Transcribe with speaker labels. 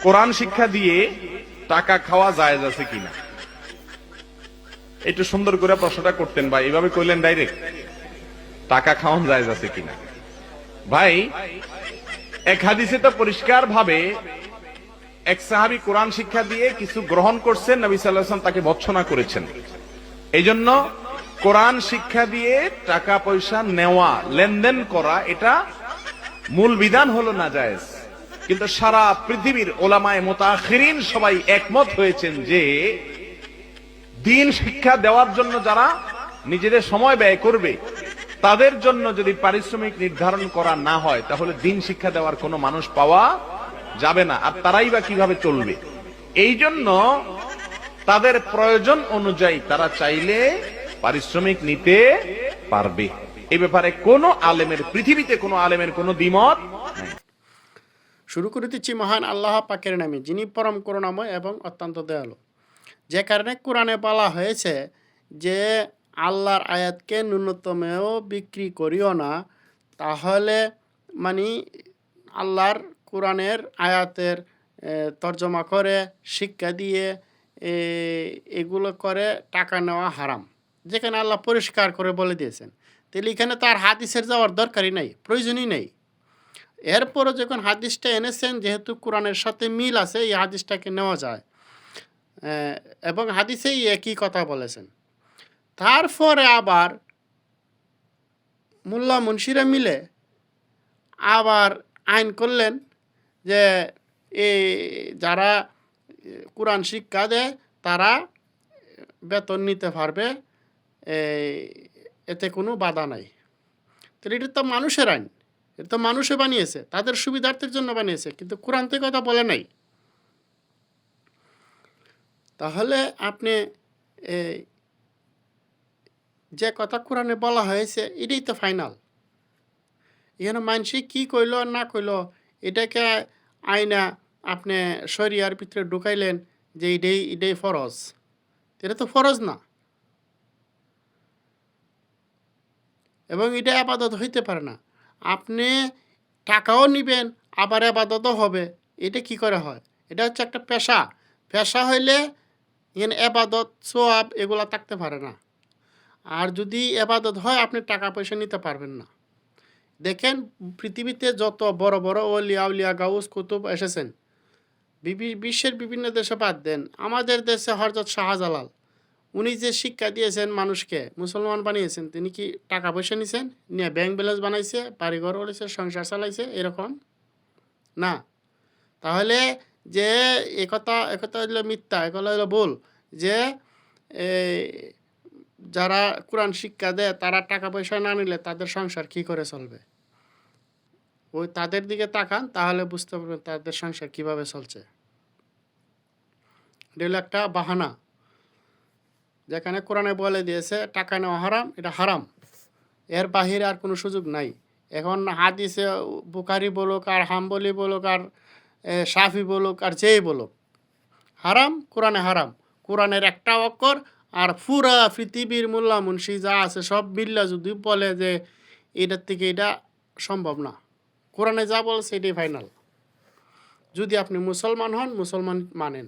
Speaker 1: কোরআন শিক্ষা দিয়ে টাকা খাওয়া জায়েজ আছে কিনা? একটু সুন্দর করে প্রশ্নটা করতেন ভাই, এভাবে কইলেন ডাইরেক্ট, টাকা খাওয়ান জায়েজ আছে কিনা? ভাই, এক হাদিসে তো পরিষ্কার ভাবে এক সাহাবী কোরআন শিক্ষা দিয়ে কিছু গ্রহণ করছেন, নবী সাল্লাল্লাহু আলাইহি ওয়াসাল্লাম তাকে ভর্ৎসনা করেছেন। এই জন্য কোরআন শিক্ষা দিয়ে টাকা পয়সা নেওয়া, লেনদেন করা, এটা মূল বিধান হলো না জায়েজ। কিন্তু সারা পৃথিবীর ওলামায়ে মুতাআখিরিন সবাই একমত হয়েছেন যে দ্বীন শিক্ষা দেওয়ার জন্য যারা নিজেদের সময় ব্যয় করবে, তাদের জন্য যদি পারিশ্রমিক নির্ধারণ করা না হয়, তাহলে দ্বীন শিক্ষা দেওয়ার কোনো মানুষ পাওয়া যাবে না। আর তারাই বা কিভাবে চলবে? এই জন্য তাদের প্রয়োজন অনুযায়ী তারা চাইলে পারিশ্রমিক নিতে পারবে। এই ব্যাপারে কোনো আলেমের, পৃথিবীতে কোনো আলেমের কোনো দ্বিমত নাই।
Speaker 2: শুরু করে দিচ্ছি মহান আল্লাহ পাকের নামে, যিনি পরম করুণাময় এবং অত্যন্ত দয়ালু। যে কারণে কোরআনে বলা হয়েছে যে আল্লাহর আয়াতকে ন্যূনতমেও বিক্রি করিও না, তাহলে মানে আল্লাহর কোরআনের আয়াতের তর্জমা করে, শিক্ষা দিয়ে এগুলো করে টাকা নেওয়া হারাম, যেখানে আল্লাহ পরিষ্কার করে বলে দিয়েছেন। তাহলে এখানে তার হাদিসের যাওয়ার দরকারই নেই, প্রয়োজনই নেই। এরপরও যখন হাদিসটা এনেছেন, যেহেতু কোরআনের সাথে মিল আছে, এই হাদিসটাকে নেওয়া যায় এবং হাদিসেই একই কথা বলেছেন। তারপরে আবার মোল্লা মুন্সিরা মিলে আবার আইন করলেন যে এই যারা কোরআন শিক্ষা দেয় তারা বেতন নিতে পারবে, এতে কোনো বাধা নাই। তাহলে এটা তো মানুষের আইন, এটা তো মানুষে বানিয়েছে, তাদের সুবিধার্থের জন্য বানিয়েছে, কিন্তু কোরআন থেকে কথা বলে নাই। তাহলে আপনি যে কথা কোরআনে বলা হয়েছে এটাই তো ফাইনাল। এখানে মানুষে কী কইল আর না কইল, এটাকে আইনা আপনি শরিয়ার ভিতরে ঢুকাইলেন যে এটাই ফরজ। এটা তো ফরজ না, এবং এটা আবাদত হইতে পারে না। আপনি টাকাও নিবেন আবার আবাদতও হবে, এটা কি করে হয়? এটা হচ্ছে একটা পেশা। পেশা হইলে এখানে আবাদত সোয়াব এগুলা থাকতে পারে না। আর যদি আবাদত হয়, আপনি টাকা পয়সা নিতে পারবেন না। দেখেন পৃথিবীতে যত বড় বড় ওলিয়া উলিয়া গাউস কুতুব এসেছেন, বিশ্বের বিভিন্ন দেশে বাদ দেন, আমাদের দেশে হযরত শাহজালাল, উনি যে শিক্ষা দিয়েছেন মানুষকে, মুসলমান বানিয়েছেন, তিনি কি টাকা পয়সা নিছেন? নিয়ে ব্যাংক ব্যালেন্স বানাইছে, বাড়িঘর করেছে, সংসার চালাইছে? এরকম না। তাহলে যে একথা হলো মিথ্যা, একথা হলো ভুল, যে যারা কোরআন শিক্ষা দেয় তারা টাকা পয়সা না নিলে তাদের সংসার কি করে চলবে? ওই তাদের দিকে তাকান, তাহলে বুঝতে পারবেন তাদের সংসার কিভাবে চলছে। এটা হলো একটা বাহানা, যেখানে কোরআনে বলে দিয়েছে টাকা নেওয়া হারাম, এটা হারাম, এর বাহিরে আর কোনো সুযোগ নাই। এখন হাদিসে বুখারী বলুক আর হাম্বলি বলুক আর শাফি বলুক আর যেই বলুক, হারাম, কোরআনে হারাম। কোরআনের একটা অক্ষর আর পুরা পৃথিবীর মোল্লা মুন্সি যা আছে সব মিল্লা যদি বলে যে এটার থেকে এটা সম্ভব না, কোরআনে যা বলছে এটাই ফাইনাল। যদি আপনি মুসলমান হন, মুসলমান মানেন,